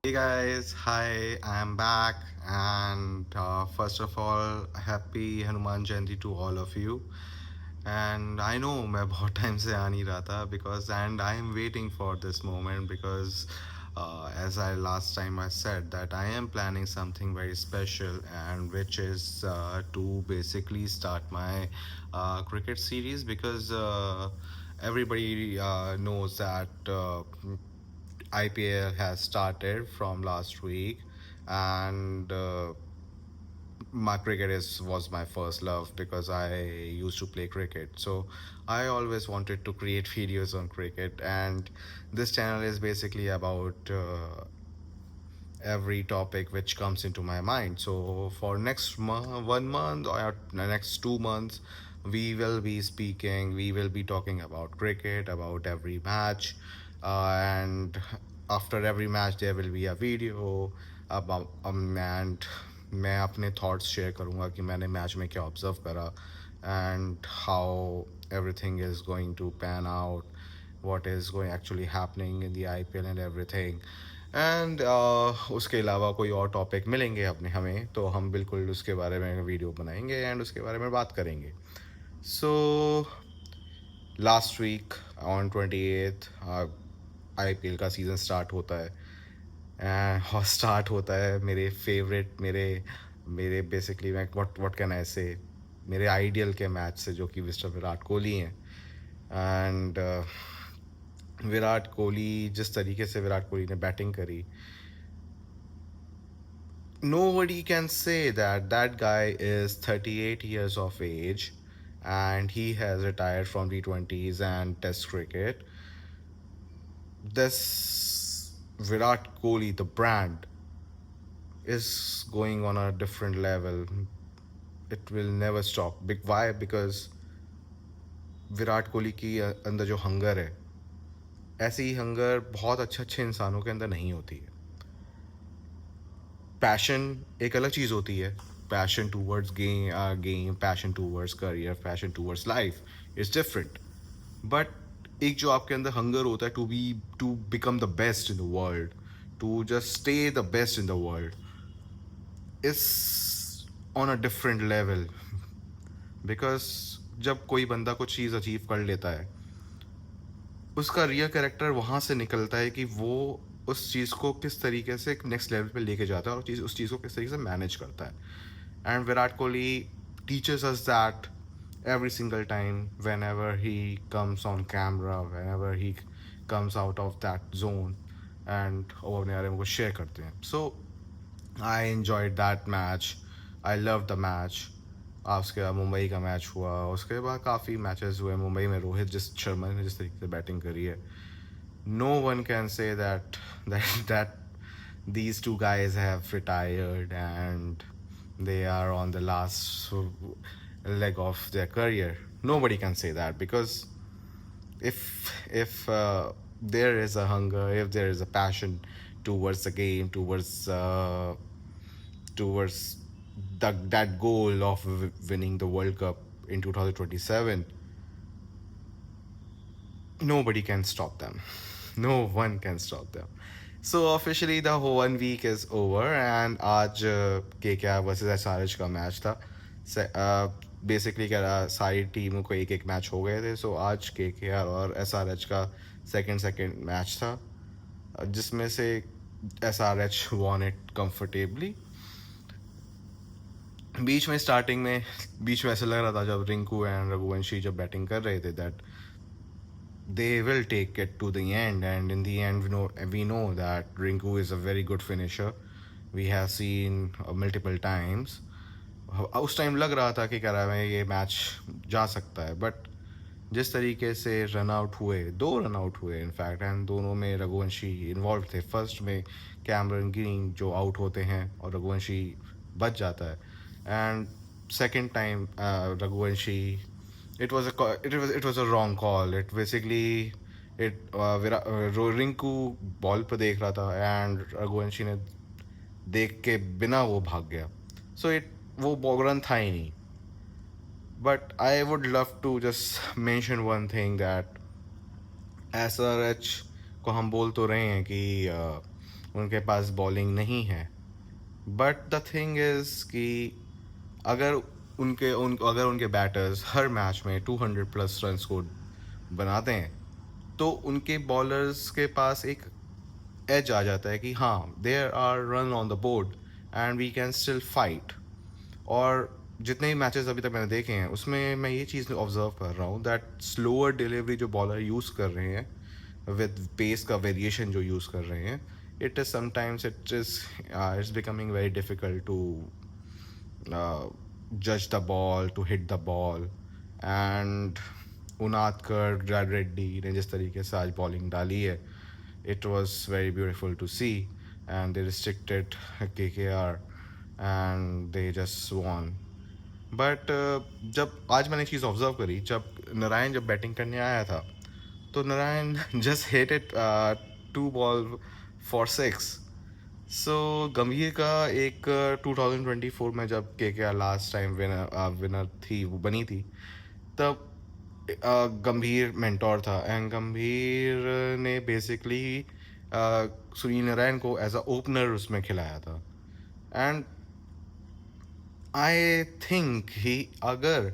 Hey guys, hi, I'm back, and first of all, happy Hanuman Jayanti to all of you. And I know मैं बहुत time से आ नहीं रहा था because and I am waiting for this moment because as I last time I said that I am planning something very special and which is to basically start my cricket series because everybody knows that IPL has started from last week, and my cricket is was my first love because I used to play cricket. So I always wanted to create videos on cricket, and this channel is basically about every topic which comes into my mind. So for next 1 month or next 2 months, we will be talking about cricket, about every match, and after every match there will be a video about and मैं अपने thoughts share करूँगा कि मैंने match में क्या observe करा and how everything is going to pan out, what is going actually happening in the IPL and everything. And उसके अलावा कोई और टॉपिक मिलेंगे अपने हमें तो हम बिल्कुल उसके बारे में वीडियो बनाएंगे एंड उसके बारे में बात करेंगे. So last week on 28th IPL का सीज़न स्टार्ट होता है और स्टार्ट होता है मेरे फेवरेट मेरे मेरे बेसिकली मैं व्हाट कैन आई से मेरे आइडियल के मैच से जो कि मिस्टर विराट कोहली हैं. एंड विराट कोहली जिस तरीके से विराट कोहली ने बैटिंग करी, nobody can say that that guy is 38 years of age and he has retired from T20s and Test cricket. This Virat Kohli, the brand, is going on a different level. It will never stop. Why? Because Virat Kohli की अंदर जो hunger है, ऐसी ही hunger बहुत अच्छे अच्छे इंसानों के अंदर नहीं होती है. पैशन एक अलग चीज़ होती है. Passion towards game, passion towards career, passion towards life is different. But एक जो आपके अंदर हंगर होता है to become the best in the world, to just stay the best in the world, is on a different level. Because जब कोई बंदा कुछ चीज़ अचीव कर लेता है, उसका रियल कैरेक्टर वहाँ से निकलता है कि वो उस चीज़ को किस तरीके से नेक्स्ट लेवल पे लेके जाता है और उस चीज़ को किस तरीके से मैनेज करता है. And Virat Kohli teachers us that every single time whenever he comes on camera, whenever he comes out of that zone, and वो अपने बारे में कुछ शेयर करते हैं. So I enjoyed that match. I loved the match. उसके बाद मुंबई का मैच हुआ, उसके बाद काफ़ी मैचेस हुए मुंबई में. रोहित शर्मा ने जिस तरीके से बैटिंग करी है, no one can say that these two guys have retired and they are on the last leg of their career. Nobody can say that because if there is a hunger, if there is a passion towards the game, towards that goal of winning the World Cup in 2027, nobody can stop them. No one can stop them. So officially the whole 1 week is over and आज KKR versus SRH का match था. Basically क्या रहा, सारी टीमों को एक एक मैच हो गए थे. सो आज KKR और SRH का सेकंड मैच था जिसमें से SRH won it comfortably. बीच में ऐसा लग रहा था जब रिंकू एंड रघुवंशी जब बैटिंग कर रहे थे that they will take it to the end, and in the end we know that Rinku is a very good finisher. We have seen multiple times. उस टाइम लग रहा था कि कह में ये मैच जा सकता है, बट जिस तरीके से रन आउट हुए, 2 रन आउट हुए इनफैक्ट, एंड दोनों में रघुवंशी इन्वॉल्व थे. फर्स्ट में कैमरन ग्रीन जो आउट होते हैं और रघुवंशी बच जाता है, and second time Raghuvanshi, it was a wrong call. It basically Rinku ball पर देख रहा था एंड रघुवंशी ने देख के बिना वो भाग गया. सो वो बॉल रन था ही नहीं. But I would love to just mention one thing that SRH को हम बोल तो रहे हैं कि उनके पास बॉलिंग नहीं है। बट द थिंग इज़ कि अगर अगर उनके बैटर्स हर मैच में 200 प्लस रन को बनाते हैं, तो उनके बॉलर्स के पास एक एज आ जाता है कि हाँ, there are run on the board and we can still fight. और जितने भी मैचेस अभी तक मैंने देखे हैं उसमें मैं ये चीज़ ऑब्जर्व कर रहा हूँ दैट स्लोअर डिलीवरी जो बॉलर यूज़ कर रहे हैं विद पेस का वेरिएशन जो यूज़ कर रहे हैं, it is sometimes it's becoming very difficult to जज the ball, to hit the ball. And Unadkat Reddy ने जिस तरीके से आज बॉलिंग डाली है, it was very beautiful to see, and they restricted KKR and they just won. But जब आज मैंने एक चीज़ ऑब्जर्व करी, जब नारायण जब बैटिंग करने आया था, तो Narayan just hit it 2 ball for 6। सो गंभीर का एक 2024 में जब KKR लास्ट टाइम विनर थी, वो बनी थी, तब गंभीर मेंटोर था एंड गंभीर ने बेसिकली सुनील नारायण को एज अ ओपनर उसमें खिलाया था। एंड आई थिंक ही अगर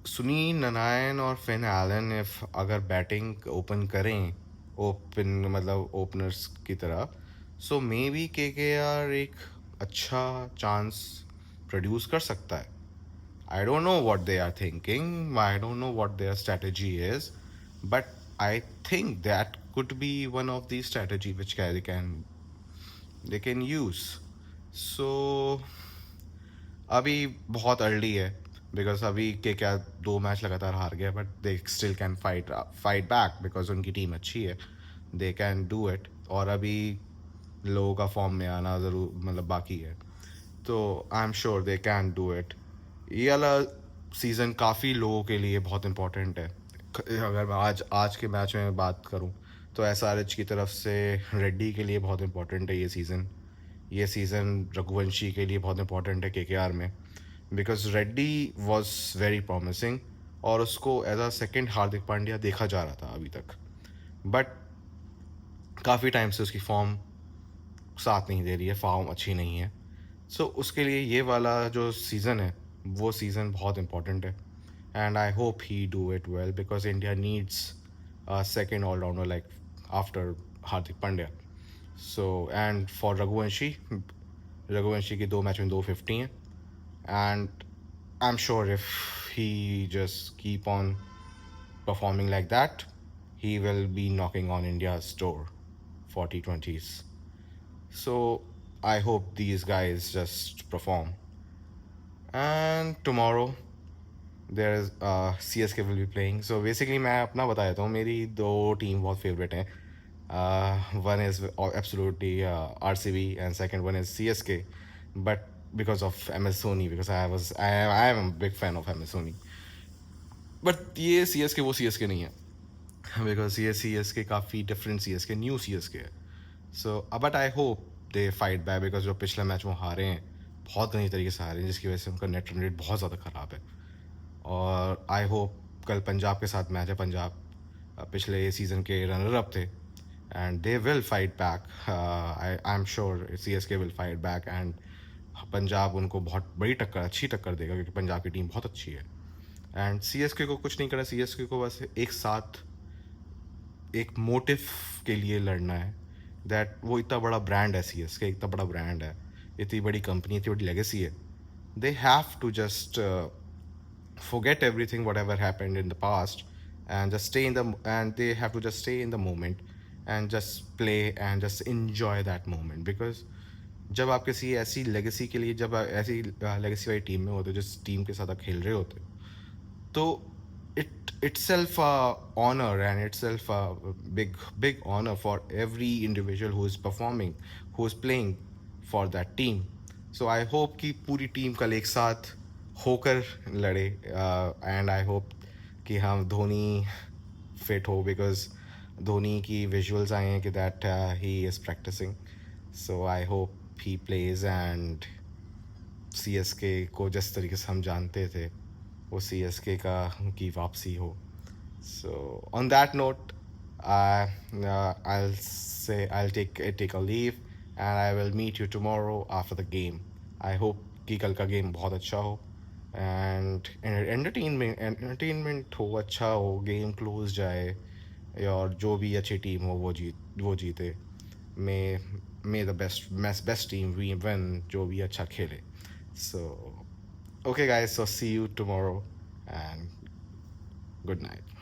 सुनील नारायण और फिन एलन इफ अगर बैटिंग ओपन करें, ओपन मतलब ओपनर्स की तरह, सो मे बी KKR एक अच्छा चांस प्रोड्यूस कर सकता है। I don't know what they are thinking. I don't know what their strategy is, but I think that could be one of the strategy which they can use. So अभी बहुत early है because अभी के क्या 2 match लगातार हार गया, but they still can fight back because उनकी टीम अच्छी है, दे कैन डू इट। और अभी लोगों का फॉर्म में आना ज़रूर मतलब बाकी है, तो आई am sure they can do it. ये वाला सीज़न काफ़ी लोगों के लिए बहुत इम्पोर्टेंट है। अगर मैं आज आज के मैच में बात करूं, तो SRH की तरफ से रेड्डी के लिए बहुत इम्पोर्टेंट है ये सीज़न रघुवंशी के लिए बहुत इम्पोर्टेंट है KKR में, because Reddy was very promising और उसको as a second Hardik Pandya देखा जा रहा था अभी तक, बट काफ़ी टाइम से उसकी फॉर्म साथ नहीं दे रही है, फॉर्म अच्छी नहीं है। सो उसके लिए ये वाला जो सीज़न है वो सीज़न बहुत इम्पोर्टेंट है, and I hope he do it well because India needs second allrounder like after Hardik Pandya. So and for Raghuvanshi की 2 मैच में 250 हैं, and I am sure if he just keep on performing like that, he will be knocking on India's door for T20s. So I hope these guys just perform. And tomorrow there is CSK will be playing. So basically मैं अपना बता देता हूँ, मेरी 2 team बहुत favourite हैं. One is absolutely RCB and second one is CSK, but because of MS Dhoni, because I am a big fan of MS Dhoni. But ये CSK वो CSK नहीं है, because ये CSK काफ़ी डिफरेंट CSK, न्यू CSK है. So but I hope they fight back, because जो पिछला match वो हारे हैं बहुत गंदी तरीके से हारे हैं, जिसकी वजह से उनका नेट रन रेट बहुत ज़्यादा ख़राब है. और आई होप कल पंजाब के साथ मैच है, पंजाब पिछले सीज़न के रनर अप थे, and they will fight back. I am sure CSK will fight back, and Punjab उनको बहुत बड़ी टक्कर, अच्छी टक्कर देगा, क्योंकि पंजाब की टीम बहुत अच्छी है. एंड CSK को कुछ नहीं करना, CSK को बस एक साथ एक मोटिव के लिए लड़ना है. दैट वो इतना बड़ा ब्रांड है, CSK इतना बड़ा ब्रांड है, इतनी बड़ी कंपनी, इतनी बड़ी लेगेसी है. They have to just forget everything whatever happened in the past and just stay in the and they have to just stay in the moment and just play and just enjoy that moment. Because जब आप किसी ऐसी legacy के लिए, जब आप ऐसी legacy वाली टीम में होते हो, जिस टीम के साथ आप खेल रहे होते हो, तो it itself a honor and itself a big honor for every individual who is performing, who is playing for that team. So I hope कि पूरी टीम कल एक साथ होकर लड़े, एंड आई होप कि हम धोनी फिट हो, बिकॉज धोनी की विजुअल्स आए हैं कि that he is practising. So I hope he plays and CSK को जिस तरीके से हम जानते थे वो CSK का की वापसी हो. So on that note I'll take a leave and I will meet you tomorrow after the game. I hope कि कल का गेम बहुत अच्छा हो एंड एंटरटेनमेंट हो, अच्छा हो, गेम क्लोज जाए और जो भी अच्छी टीम हो वो जीते. May may the best team we win, जो भी अच्छा खेले. So okay guys, so see you tomorrow and good night.